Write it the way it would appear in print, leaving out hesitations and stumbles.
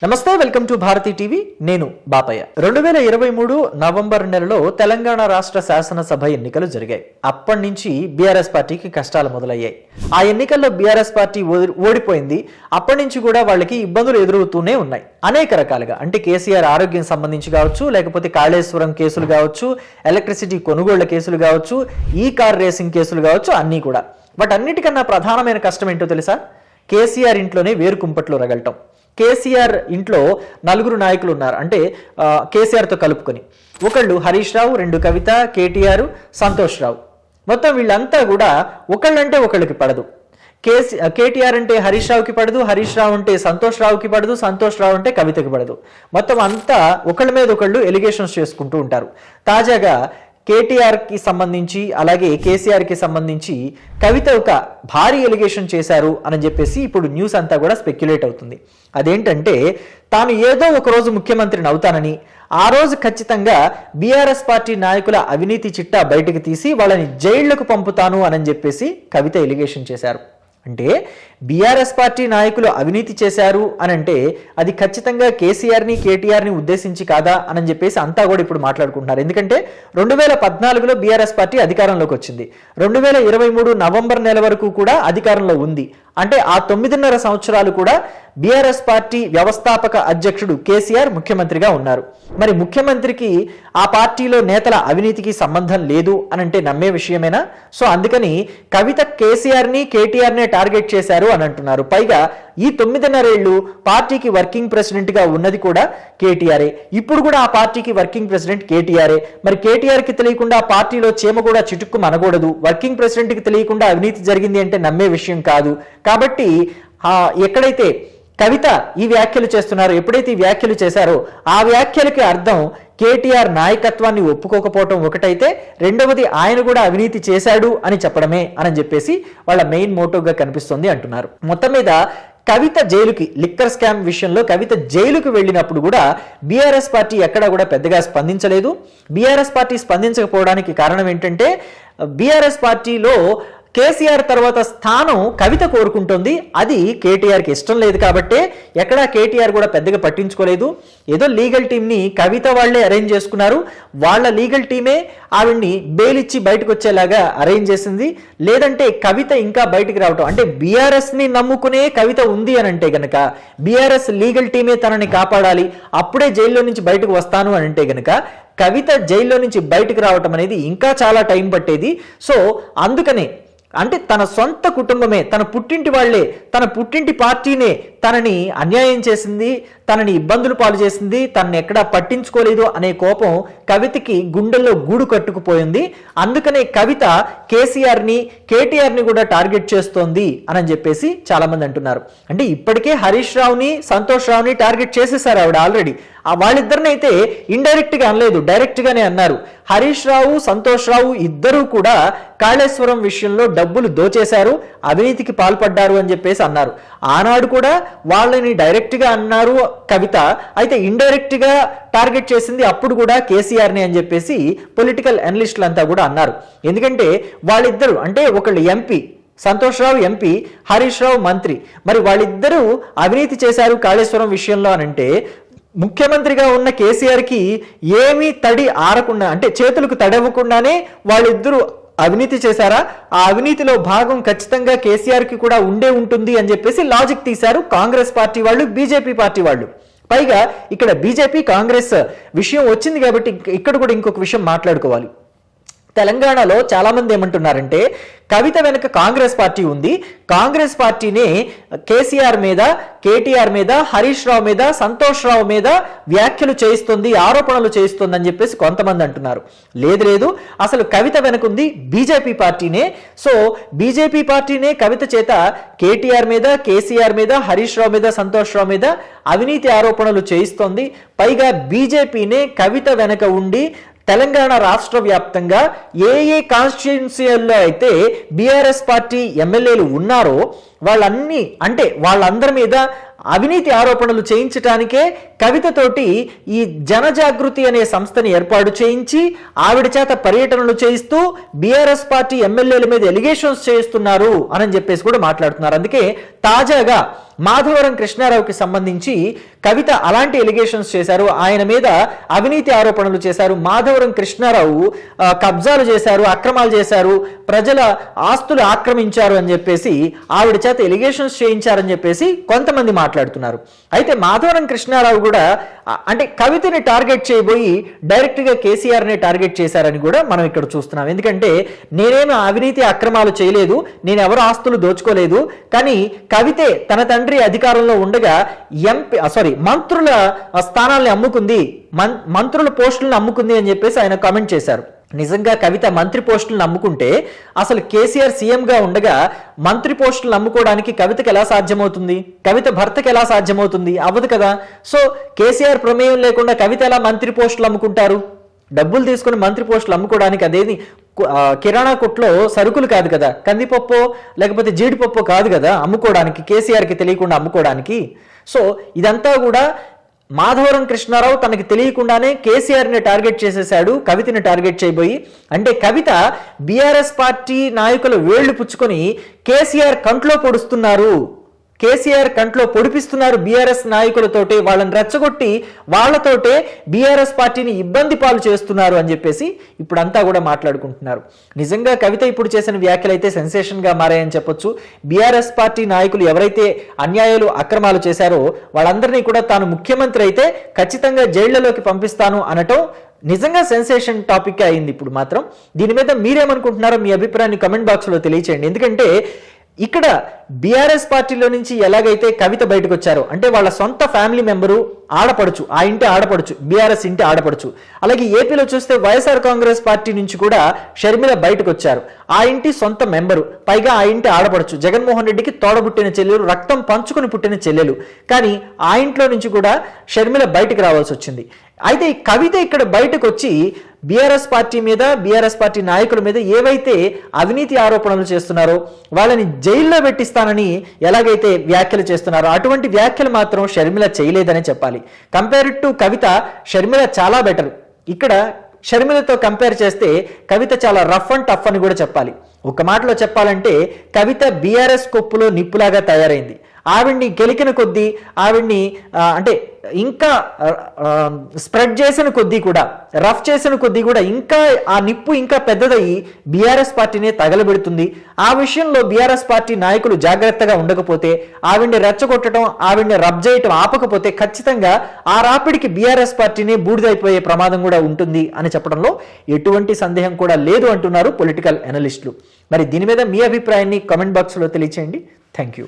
నమస్తే, welcome to Bharati TV. నేను Bapayya. 2023 November నెలలో తెలంగాణ రాష్ట్ర శాసనసభ ఎన్నికలు జరిగాయి. అప్పటి నుంచి బీఆర్ఎస్ పార్టీకి కష్టాలు మొదలయ్యాయి. ఆ ఎన్నికల్లో బీఆర్ఎస్ పార్టీ ఓడిపోయింది. అప్పటి నుంచి కూడా వాళ్ళకి ఇబ్బందులు ఎదురవుతూనే ఉన్నాయి అనేక రకాలుగా. అంటే కేసీఆర్ ఆరోగ్యం సంబంధించి కావచ్చు, లేకపోతే కాళేశ్వరం కేసులు కావచ్చు, ఎలక్ట్రిసిటీ కొనుగోళ్ల కేసులు కావచ్చు, ఈ కార్ రేసింగ్ కేసులు కావచ్చు, అన్నీ కూడా. బట్ అన్నిటికన్నా ప్రధానమైన కష్టం ఏంటో తెలుసా? కేసీఆర్ ఇంట్లోనే వేరు కుంపట్లు రగలటం. కేసీఆర్ ఇంట్లో నలుగురు నాయకులు ఉన్నారు, అంటే కేసీఆర్తో కలుపుకొని. ఒకళ్ళు హరీష్ రావు, రెండు కవిత, కేటీఆర్, సంతోష్ రావు. మొత్తం వీళ్ళంతా కూడా ఒకళ్ళంటే ఒకళ్ళకి పడదు. కేటీఆర్ అంటే హరీష్ రావుకి పడదు, హరీష్ రావు అంటే సంతోష్ రావుకి పడదు, సంతోష్ రావు అంటే కవితకి పడదు. మొత్తం అంతా ఒకళ్ళ మీద ఒకళ్ళు ఎలిగేషన్స్ చేసుకుంటూ ఉంటారు. తాజాగా కేటీఆర్కి సంబంధించి అలాగే కేసీఆర్కి సంబంధించి కవిత ఒక భారీ ఎలిగేషన్ చేశారు అని చెప్పేసి ఇప్పుడు న్యూస్ అంతా కూడా స్పెక్యులేట్ అవుతుంది. అదేంటంటే, తాను ఏదో ఒక రోజు ముఖ్యమంత్రిని అవుతానని, ఆ రోజు ఖచ్చితంగా బీఆర్ఎస్ పార్టీ నాయకుల అవినీతి చిట్టా బయటకు తీసి వాళ్ళని జైళ్లకు పంపుతాను అని చెప్పేసి కవిత ఎలిగేషన్ చేశారు. అంటే బీఆర్ఎస్ పార్టీ నాయకులు అవినీతి చేశారు అని అంటే అది ఖచ్చితంగా కేసీఆర్ని కేటీఆర్ని ఉద్దేశించి కాదా అని చెప్పేసి అంతా కూడా ఇప్పుడు మాట్లాడుకుంటున్నారు. ఎందుకంటే 2014లో బీఆర్ఎస్ పార్టీ అధికారంలోకి వచ్చింది. 2023 నవంబర్ నెల వరకు కూడా అధికారంలో ఉంది. అంటే ఆ 9.5 సంవత్సరాలు కూడా బీఆర్ఎస్ పార్టీ వ్యవస్థాపక అధ్యక్షుడు కేసీఆర్ ముఖ్యమంత్రిగా ఉన్నారు. మరి ముఖ్యమంత్రికి ఆ పార్టీలో నేతల అవినీతికి సంబంధం లేదు అని అంటే నమ్మే విషయమేనా? సో అందుకని కవిత కేసీఆర్ని కేటీఆర్ని టార్గెట్ చేశారు అని అంటున్నారు. పైగా ఈ 9.5 ఏళ్లు పార్టీకి వర్కింగ్ ప్రెసిడెంట్ గా ఉన్నది కూడా కేటీఆరే. ఇప్పుడు కూడా ఆ పార్టీకి వర్కింగ్ ప్రెసిడెంట్ కేటీఆరే. మరి కేటీఆర్కి తెలియకుండా ఆ పార్టీలో చీమ కూడా చిటుక్కు మనకూడదు. వర్కింగ్ ప్రెసిడెంట్కి తెలియకుండా అవినీతి జరిగింది అంటే నమ్మే విషయం కాదు. కాబట్టి ఎక్కడైతే కవిత ఈ వ్యాఖ్యలు చేస్తున్నారో, ఎప్పుడైతే ఈ వ్యాఖ్యలు చేశారో ఆ వ్యాఖ్యలకి అర్థం కేటీఆర్ నాయకత్వాన్ని ఒప్పుకోకపోవటం ఒకటైతే, రెండవది ఆయన కూడా అవినీతి చేశాడు అని చెప్పడమే అని చెప్పేసి వాళ్ళ మెయిన్ మోటోగా కనిపిస్తుంది అంటున్నారు. మొత్తం మీద కవిత జైలుకి, లిక్కర్ స్కామ్ విషయంలో కవిత జైలుకు వెళ్ళినప్పుడు కూడా బీఆర్ఎస్ పార్టీ ఎక్కడా కూడా పెద్దగా స్పందించలేదు. బీఆర్ఎస్ పార్టీ స్పందించకపోవడానికి కారణం ఏంటంటే, బీఆర్ఎస్ పార్టీలో కేసీఆర్ తర్వాత స్థానం కవిత కోరుకుంటుంది. అది కేటీఆర్కి ఇష్టం లేదు కాబట్టే ఎక్కడా కేటీఆర్ కూడా పెద్దగా పట్టించుకోలేదు. ఏదో లీగల్ టీంని కవిత వాళ్లే అరేంజ్ చేసుకున్నారు. వాళ్ళ లీగల్ టీమే ఆవిడ్ని బెయిల్ ఇచ్చి బయటకు వచ్చేలాగా అరేంజ్ చేసింది. లేదంటే కవిత ఇంకా బయటికి రావటం, అంటే బీఆర్ఎస్ని నమ్ముకునే కవిత ఉంది అని అంటే గనక బీఆర్ఎస్ లీగల్ టీమే తనని కాపాడాలి, అప్పుడే జైల్లో నుంచి బయటకు వస్తాను అని అంటే గనక కవిత జైల్లో నుంచి బయటకు రావటం అనేది ఇంకా చాలా టైం పట్టేది. సో అందుకనే, అంటే తన సొంత కుటుంబమే, తన పుట్టింటి వాళ్లే, తన పుట్టింటి పార్టీనే తనని అన్యాయం చేసింది, తనని ఇబ్బందులు పాలు చేసింది, తనని ఎక్కడా పట్టించుకోలేదు అనే కోపం కవితకి గుండెల్లో గూడు కట్టుకుపోయింది. అందుకనే కవిత కేసీఆర్ని కేటీఆర్ని కూడా టార్గెట్ చేస్తోంది అని చెప్పేసి చాలా మంది అంటున్నారు. అంటే ఇప్పటికే హరీష్ రావుని సంతోష్ రావుని టార్గెట్ చేసేసారు ఆవిడ ఆల్రెడీ. వాళ్ళిద్దరిని అయితే ఇండైరెక్ట్ గా అనలేదు, డైరెక్ట్ గానే అన్నారు. హరీష్ రావు సంతోష్ రావు ఇద్దరూ కూడా కాళేశ్వరం విషయంలో డబ్బులు దోచేశారు, అవినీతికి పాల్పడ్డారు అని చెప్పేసి అన్నారు. ఆనాడు కూడా వాళ్ళని డైరెక్ట్ గా అన్నారు కవిత, అయితే ఇండైరెక్ట్ గా టార్గెట్ చేసింది అప్పుడు కూడా కేసీఆర్ని అని చెప్పేసి పొలిటికల్ అనలిస్టులు అంతా కూడా అన్నారు. ఎందుకంటే వాళ్ళిద్దరు, అంటే ఒకళ్ళు ఎంపీ సంతోష్ రావు ఎంపీ, హరీష్ రావు మంత్రి, మరి వాళ్ళిద్దరూ అవినీతి చేశారు కాళేశ్వరం విషయంలో అనంటే ముఖ్యమంత్రిగా ఉన్న కేసీఆర్కి ఏమీ తడి ఆరకుండా, అంటే చేతులకు తడవకుండానే వాళ్ళిద్దరూ అవినీతి చేశారా? ఆ అవినీతిలో భాగం ఖచ్చితంగా కేసీఆర్కి కూడా ఉండే ఉంటుంది అని చెప్పేసి లాజిక్ తీశారు కాంగ్రెస్ పార్టీ వాళ్ళు, బీజేపీ పార్టీ వాళ్ళు. పైగా ఇక్కడ బీజేపీ కాంగ్రెస్ విషయం వచ్చింది కాబట్టి ఇక్కడ కూడా ఇంకొక విషయం మాట్లాడుకోవాలి. తెలంగాణలో చాలా మంది ఏమంటున్నారంటే, కవిత వెనుక కాంగ్రెస్ పార్టీ ఉంది, కాంగ్రెస్ పార్టీనే కేసీఆర్ మీద, కేటీఆర్ మీద, హరీష్ రావు మీద, సంతోష్ రావు మీద వ్యాఖ్యలు చేయిస్తుంది, ఆరోపణలు చేయిస్తుంది అని చెప్పేసి కొంతమంది అంటున్నారు. లేదు, అసలు కవిత వెనుకుంది బీజేపీ పార్టీనే. సో బీజేపీ పార్టీనే కవిత చేత కేటీఆర్ మీద, కేసీఆర్ మీద, హరీష్ రావు మీద, సంతోష్ రావు మీద అవినీతి ఆరోపణలు చేయిస్తోంది. పైగా బీజేపీనే కవిత వెనక ఉండి తెలంగాణ రాష్ట్ర వ్యాప్తంగా ఏ కాన్స్టిట్యుయెన్సీల్లో అయితే బీఆర్ఎస్ పార్టీ ఎమ్మెల్యేలు ఉన్నారో వాళ్ళందరి మీద అవినీతి ఆరోపణలు చేయించడానికే కవితతోటి ఈ జనజాగృతి అనే సంస్థని ఏర్పాటు చేయించి ఆవిడ చేత పర్యటనలు చేయిస్తూ బీఆర్ఎస్ పార్టీ ఎమ్మెల్యేల మీద ఎలిగేషన్స్ చేస్తున్నారు అని చెప్పేసి కూడా మాట్లాడుతున్నారు. అందుకే తాజాగా మాధవరం కృష్ణారావుకి సంబంధించి కవిత అలాంటి ఎలిగేషన్స్ చేశారు, ఆయన మీద అవినీతి ఆరోపణలు చేశారు, మాధవరం కృష్ణారావు కబ్జాలు చేశారు, అక్రమాలు చేశారు, ప్రజల ఆస్తులు ఆక్రమించారు అని చెప్పేసి ఆవిడ చేత ఎలిగేషన్స్ చేయించారని చెప్పేసి కొంతమంది మాట్లాడుతున్నారు. అయితే మాధవరం కృష్ణారావు కూడా అంటే కవితని టార్గెట్ చేయబోయి డైరెక్ట్ గా కేసీఆర్ ని టార్గెట్ చేశారని కూడా మనం ఇక్కడ చూస్తున్నాం. ఎందుకంటే నేనేమి అవినీతి అక్రమాలు చేయలేదు, నేను ఎవరు ఆస్తులు దోచుకోలేదు, కానీ కవితే తన తండ్రి అధికారంలో ఉండగా మంత్రుల స్థానాల్ని అమ్ముకుంది, మంత్రుల పోస్టులను అమ్ముకుంది అని చెప్పేసి ఆయన కామెంట్ చేశారు. నిజంగా కవిత మంత్రి పోస్టులను అమ్ముకుంటే అసలు కేసీఆర్ సీఎంగా ఉండగా మంత్రి పోస్టులను అమ్ముకోవడానికి కవితకి ఎలా సాధ్యమవుతుంది? కవిత భర్తకి ఎలా సాధ్యమవుతుంది? అవ్వదు కదా. సో కేసీఆర్ ప్రమేయం లేకుండా కవిత ఎలా మంత్రి పోస్టులు అమ్ముకుంటారు? డబ్బులు తీసుకుని మంత్రి పోస్టులు అమ్ముకోవడానికి అదేది కిరాణా కొట్లో సరుకులు కాదు కదా, కందిపప్పు లేకపోతే జీడిపప్పు కాదు కదా అమ్ముకోవడానికి, కేసీఆర్కి తెలియకుండా అమ్ముకోవడానికి. సో ఇదంతా కూడా మాధవరం కృష్ణారావు తనకి తెలియకుండానే కేసీఆర్ని టార్గెట్ చేసేశాడు, కవితని టార్గెట్ చేయబోయి. అంటే కవిత బీఆర్ఎస్ పార్టీ నాయకులు వేళ్లు పుచ్చుకొని కేసీఆర్ కంట్లో పొడుస్తున్నారు, కేసీఆర్ కంట్లో పొడిపిస్తున్నారు బీఆర్ఎస్ నాయకులతోటే, వాళ్ళని రెచ్చగొట్టి వాళ్లతోటే బీఆర్ఎస్ పార్టీని ఇబ్బంది పాలు చేస్తున్నారు అని చెప్పేసి ఇప్పుడు అంతా కూడా మాట్లాడుకుంటున్నారు. నిజంగా కవిత ఇప్పుడు చేసిన వ్యాఖ్యలు అయితే సెన్సేషన్ గా మారాయని చెప్పొచ్చు. బీఆర్ఎస్ పార్టీ నాయకులు ఎవరైతే అన్యాయాలు అక్రమాలు చేశారో వాళ్ళందరినీ కూడా తాను ముఖ్యమంత్రి అయితే ఖచ్చితంగా జైళ్లలోకి పంపిస్తాను అనటం నిజంగా సెన్సేషన్ టాపిక్ అయింది ఇప్పుడు మాత్రం. దీని మీద మీరేమనుకుంటున్నారో మీ అభిప్రాయాన్ని కమెంట్ బాక్స్ లో తెలియచేయండి. ఎందుకంటే ఇక్కడ బీఆర్ఎస్ పార్టీలో నుంచి ఎలాగైతే కవిత బయటకు వచ్చారో, అంటే వాళ్ళ సొంత ఫ్యామిలీ మెంబరు ఆడపడుచు, ఆ ఇంటి ఆడపడుచు, బీఆర్ఎస్ ఇంటి ఆడపడుచు. అలాగే ఏపీలో చూస్తే వైఎస్ఆర్ కాంగ్రెస్ పార్టీ నుంచి కూడా షర్మిల బయటకు వచ్చారు, ఆ ఇంటి సొంత మెంబరు, పైగా ఆ ఇంటి ఆడపడుచు, జగన్మోహన్ రెడ్డికి తోడబుట్టిన చెల్లెలు, రక్తం పంచుకుని పుట్టిన చెల్లెలు. కానీ ఆ ఇంట్లో నుంచి కూడా షర్మిల బయటకు రావాల్సి వచ్చింది. అయితే ఈ కవిత ఇక్కడ బయటకు వచ్చి బీఆర్ఎస్ పార్టీ మీద, బీఆర్ఎస్ పార్టీ నాయకుల మీద ఏవైతే అవినీతి ఆరోపణలు చేస్తున్నారో వాళ్ళని జైల్లో పెట్టిస్తానని ఎలాగైతే వ్యాఖ్యలు చేస్తున్నారో అటువంటి వ్యాఖ్యలు మాత్రం షర్మిల చేయలేదనే చెప్పాలి. కంపేర్ టు కవిత, షర్మిల చాలా బెటర్. ఇక్కడ షర్మిలతో కంపేర్ చేస్తే కవిత చాలా రఫ్ అండ్ టఫ్ అని కూడా చెప్పాలి. ఒక మాటలో చెప్పాలంటే కవిత బీఆర్ఎస్ కొప్పులో నిప్పులాగా తయారైంది. ఆవిడ్ని గెలికిన కొద్దీ, ఆవిడ్ని అంటే ఇంకా స్ప్రెడ్ చేసిన కొద్దీ కూడా, రఫ్ చేసిన కొద్దీ కూడా ఇంకా ఆ నిప్పు ఇంకా పెద్దదయ్యి బీఆర్ఎస్ పార్టీని తగలబెడుతుంది. ఆ విషయంలో బీఆర్ఎస్ పార్టీ నాయకులు జాగ్రత్తగా ఉండకపోతే, ఆవిడ్ని రెచ్చగొట్టడం, ఆవిడ్ని రబ్ చేయటం ఆపకపోతే ఖచ్చితంగా ఆ రాపిడికి బీఆర్ఎస్ పార్టీని బూడిదైపోయే ప్రమాదం కూడా ఉంటుంది అని చెప్పడంలో ఎటువంటి సందేహం కూడా లేదు అంటున్నారు పొలిటికల్ అనలిస్టులు. మరి దీని మీద మీ అభిప్రాయాన్ని కామెంట్ బాక్స్లో తెలియచేయండి. Thank you.